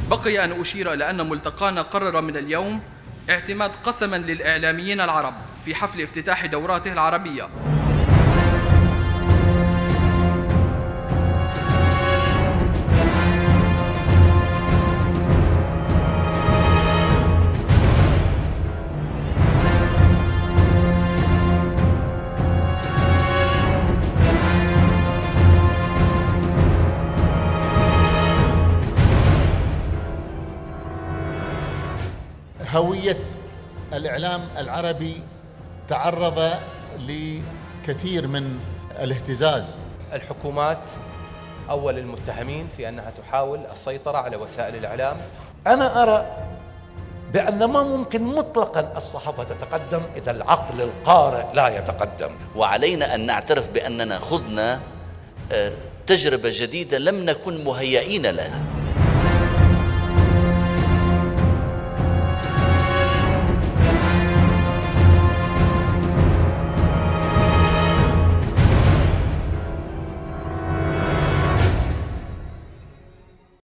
بقي أن أشير إلى أن ملتقانا قرر من اليوم اعتماد قسما للإعلاميين العرب في حفل افتتاح دوراته العربية. هوية الإعلام العربي تعرض لكثير من الاهتزاز. الحكومات أول المتهمين في أنها تحاول السيطرة على وسائل الإعلام. أنا أرى بأن ما ممكن مطلقا الصحافة تتقدم إذا العقل القارئ لا يتقدم. وعلينا أن نعترف بأننا خضنا تجربة جديدة لم نكن مهيئين لها.